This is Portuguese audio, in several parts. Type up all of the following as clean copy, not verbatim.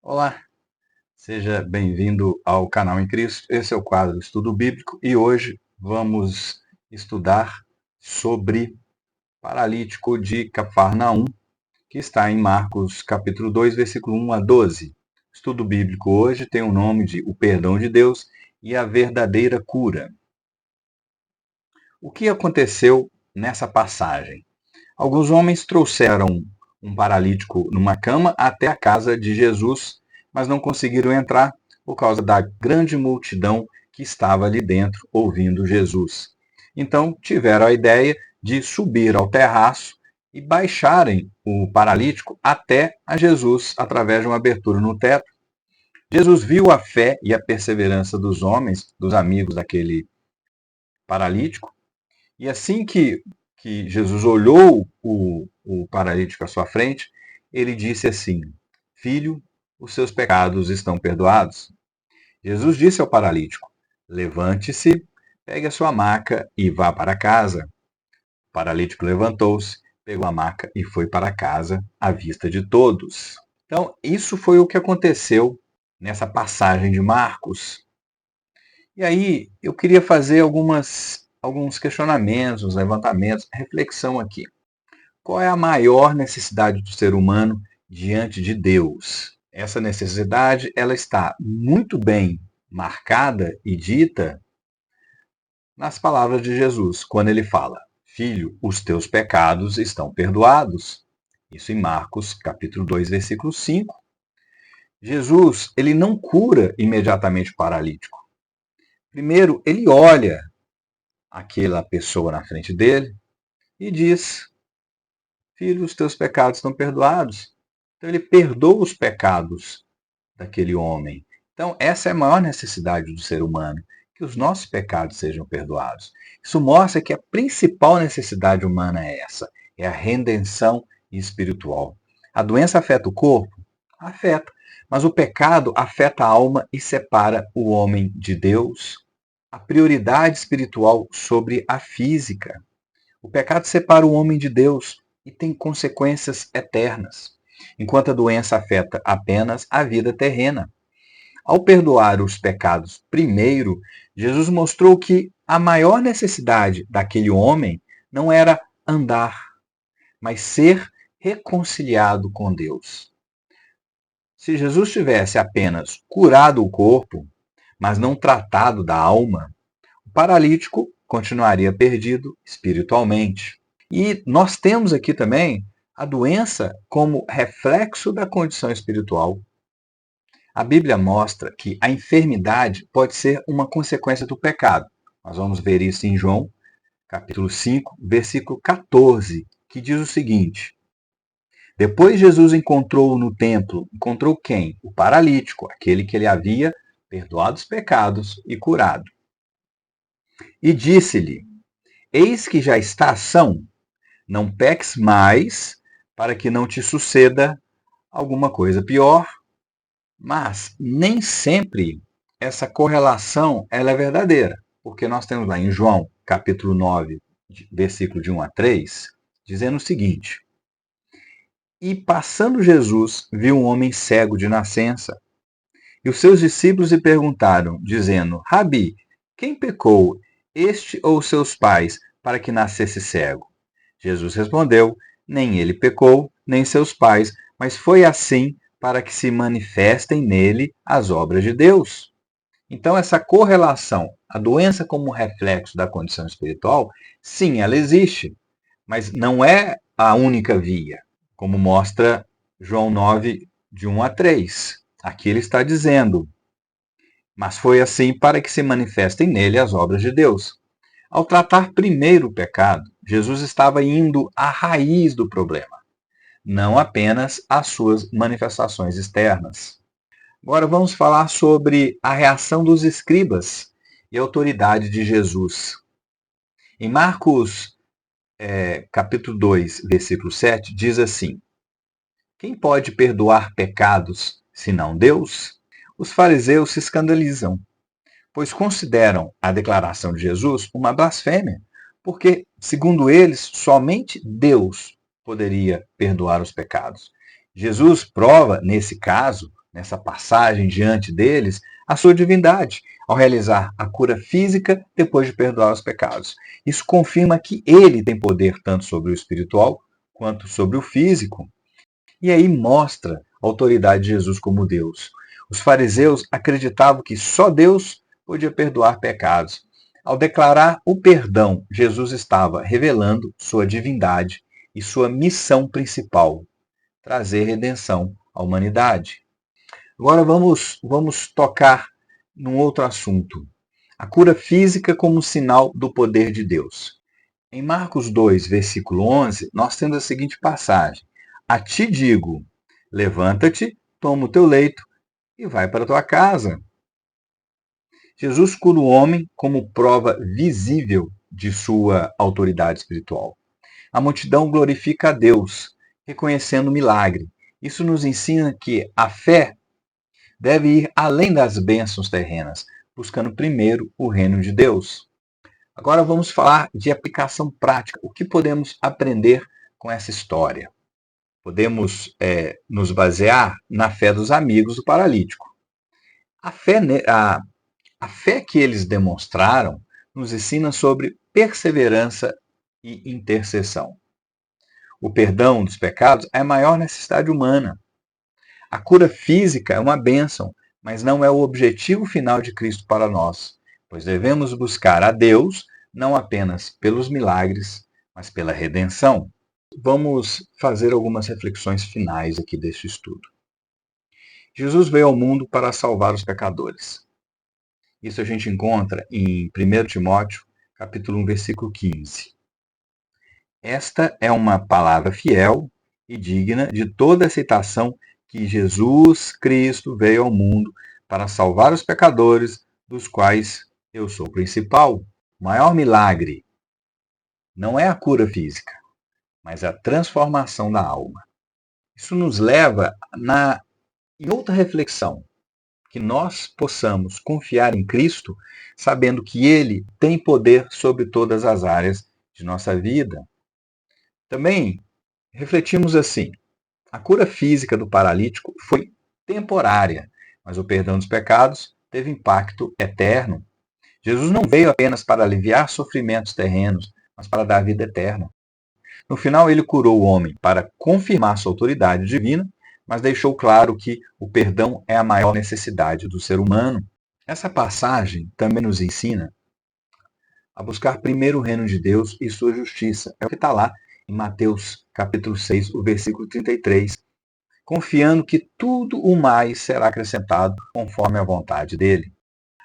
Olá, seja bem-vindo ao canal em Cristo. Esse é o quadro Estudo Bíblico e hoje vamos estudar sobre paralítico de Cafarnaum, que está em Marcos capítulo 2, versículo 1 a 12. O estudo bíblico hoje tem o nome de O Perdão de Deus e a Verdadeira Cura. O que aconteceu nessa passagem? Alguns homens trouxeram um paralítico numa cama até a casa de Jesus, mas não conseguiram entrar por causa da grande multidão que estava ali dentro ouvindo Jesus. Então tiveram a ideia de subir ao terraço e baixarem o paralítico até a Jesus através de uma abertura no teto. Jesus viu a fé e a perseverança dos homens, dos amigos daquele paralítico, e assim que Jesus olhou o paralítico à sua frente, ele disse assim: Filho, os seus pecados estão perdoados. Jesus disse ao paralítico: Levante-se, pegue a sua maca e vá para casa. O paralítico levantou-se, pegou a maca e foi para casa à vista de todos. Então, isso foi o que aconteceu nessa passagem de Marcos. E aí, eu queria fazer alguns questionamentos, levantamentos, reflexão aqui. Qual é a maior necessidade do ser humano diante de Deus? Essa necessidade, ela está muito bem marcada e dita nas palavras de Jesus, quando ele fala: Filho, os teus pecados estão perdoados. Isso em Marcos, capítulo 2, versículo 5. Jesus, ele não cura imediatamente o paralítico. Primeiro, ele olha aquela pessoa na frente dele e diz: Filho, os teus pecados estão perdoados. Então ele perdoa os pecados daquele homem. Então essa é a maior necessidade do ser humano, que os nossos pecados sejam perdoados. Isso mostra que a principal necessidade humana é essa, é a redenção espiritual. A doença afeta o corpo? Afeta. Mas o pecado afeta a alma e separa o homem de Deus. A prioridade espiritual sobre a física. O pecado separa o homem de Deus e tem consequências eternas, enquanto a doença afeta apenas a vida terrena. Ao perdoar os pecados primeiro, Jesus mostrou que a maior necessidade daquele homem não era andar, mas ser reconciliado com Deus. Se Jesus tivesse apenas curado o corpo, mas não tratado da alma, o paralítico continuaria perdido espiritualmente. E nós temos aqui também a doença como reflexo da condição espiritual. A Bíblia mostra que a enfermidade pode ser uma consequência do pecado. Nós vamos ver isso em João, capítulo 5, versículo 14, que diz o seguinte: Depois Jesus encontrou no templo, encontrou quem? O paralítico, aquele que ele havia perdoado os pecados e curado. E disse-lhe: Eis que já está são, não peques mais, para que não te suceda alguma coisa pior. Mas nem sempre essa correlação ela é verdadeira, porque nós temos lá em João, capítulo 9, versículo de 1 a 3, dizendo o seguinte: E passando Jesus, viu um homem cego de nascença, e os seus discípulos lhe perguntaram, dizendo: Rabi, quem pecou, este ou seus pais, para que nascesse cego? Jesus respondeu: Nem ele pecou, nem seus pais, mas foi assim para que se manifestem nele as obras de Deus. Então, essa correlação, a doença como reflexo da condição espiritual, sim, ela existe, mas não é a única via, como mostra João 9, de 1 a 3. Aqui ele está dizendo: Mas foi assim para que se manifestem nele as obras de Deus. Ao tratar primeiro o pecado, Jesus estava indo à raiz do problema, não apenas às suas manifestações externas. Agora vamos falar sobre a reação dos escribas e a autoridade de Jesus. Em Marcos, capítulo 2, versículo 7, diz assim: Quem pode perdoar pecados, senão Deus? Os fariseus se escandalizam, pois consideram a declaração de Jesus uma blasfêmia, porque, segundo eles, somente Deus poderia perdoar os pecados. Jesus prova, nesse caso, nessa passagem diante deles, a sua divindade, ao realizar a cura física depois de perdoar os pecados. Isso confirma que ele tem poder tanto sobre o espiritual quanto sobre o físico. E aí mostra a autoridade de Jesus como Deus. Os fariseus acreditavam que só Deus podia perdoar pecados. Ao declarar o perdão, Jesus estava revelando sua divindade e sua missão principal, trazer redenção à humanidade. Agora vamos tocar num outro assunto. A cura física como sinal do poder de Deus. Em Marcos 2, versículo 11, nós temos a seguinte passagem. A ti digo, levanta-te, toma o teu leito e vai para a tua casa. Jesus cura o homem como prova visível de sua autoridade espiritual. A multidão glorifica a Deus, reconhecendo o milagre. Isso nos ensina que a fé deve ir além das bênçãos terrenas, buscando primeiro o reino de Deus. Agora vamos falar de aplicação prática. O que podemos aprender com essa história? Podemos nos basear na fé dos amigos do paralítico. A fé que eles demonstraram nos ensina sobre perseverança e intercessão. O perdão dos pecados é a maior necessidade humana. A cura física é uma bênção, mas não é o objetivo final de Cristo para nós, pois devemos buscar a Deus não apenas pelos milagres, mas pela redenção. Vamos fazer algumas reflexões finais aqui deste estudo. Jesus veio ao mundo para salvar os pecadores. Isso a gente encontra em 1 Timóteo, capítulo 1, versículo 15. Esta é uma palavra fiel e digna de toda aceitação que Jesus Cristo veio ao mundo para salvar os pecadores, dos quais eu sou o principal. O maior milagre não é a cura física, mas a transformação da alma. Isso nos leva em outra reflexão, que nós possamos confiar em Cristo, sabendo que Ele tem poder sobre todas as áreas de nossa vida. Também refletimos assim, a cura física do paralítico foi temporária, mas o perdão dos pecados teve impacto eterno. Jesus não veio apenas para aliviar sofrimentos terrenos, mas para dar vida eterna. No final, ele curou o homem para confirmar sua autoridade divina, mas deixou claro que o perdão é a maior necessidade do ser humano. Essa passagem também nos ensina a buscar primeiro o reino de Deus e sua justiça. É o que está lá em Mateus capítulo 6, o versículo 33, confiando que tudo o mais será acrescentado conforme a vontade dele.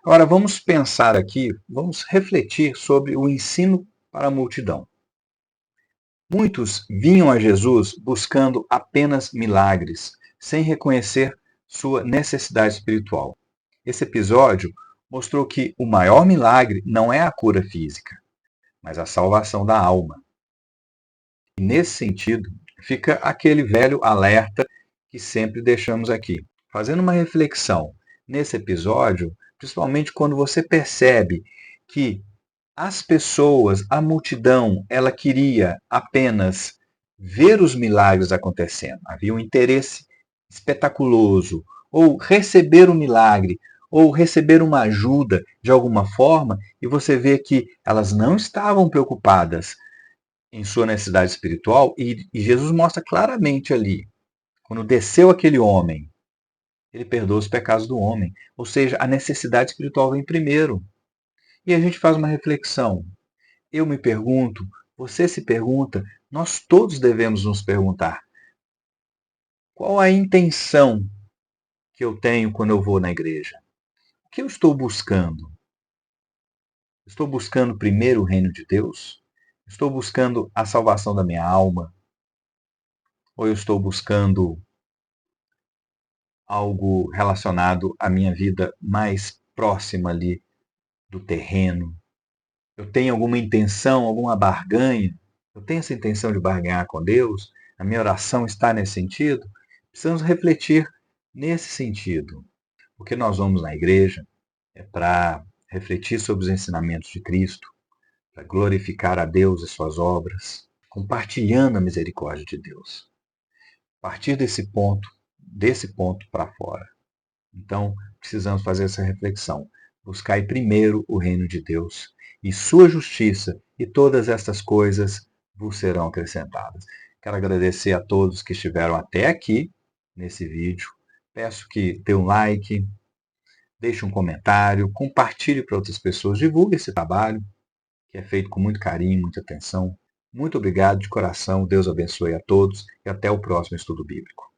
Agora vamos pensar aqui, vamos refletir sobre o ensino para a multidão. Muitos vinham a Jesus buscando apenas milagres, sem reconhecer sua necessidade espiritual. Esse episódio mostrou que o maior milagre não é a cura física, mas a salvação da alma. E nesse sentido, fica aquele velho alerta que sempre deixamos aqui. Fazendo uma reflexão nesse episódio, principalmente quando você percebe que as pessoas, a multidão, ela queria apenas ver os milagres acontecendo. Havia um interesse espetaculoso, ou receber um milagre, ou receber uma ajuda de alguma forma, e você vê que elas não estavam preocupadas em sua necessidade espiritual, e Jesus mostra claramente ali, quando desceu aquele homem, ele perdoa os pecados do homem. Ou seja, a necessidade espiritual vem primeiro. E a gente faz uma reflexão. Eu me pergunto, você se pergunta, nós todos devemos nos perguntar: qual a intenção que eu tenho quando eu vou na igreja? O que eu estou buscando? Estou buscando primeiro o reino de Deus? Estou buscando a salvação da minha alma? Ou eu estou buscando algo relacionado à minha vida mais próxima ali do terreno? Eu tenho alguma intenção, alguma barganha? Eu tenho essa intenção de barganhar com Deus? A minha oração está nesse sentido? Precisamos refletir nesse sentido. Porque nós vamos na igreja é para refletir sobre os ensinamentos de Cristo, para glorificar a Deus e suas obras, compartilhando a misericórdia de Deus. A partir desse ponto, desse ponto para fora. Então, precisamos fazer essa reflexão. Buscai primeiro o reino de Deus e sua justiça, e todas estas coisas vos serão acrescentadas. Quero agradecer a todos que estiveram até aqui nesse vídeo. Peço que dê um like, deixe um comentário, compartilhe para outras pessoas, divulgue esse trabalho, que é feito com muito carinho, muita atenção. Muito obrigado de coração, Deus abençoe a todos e até o próximo estudo bíblico.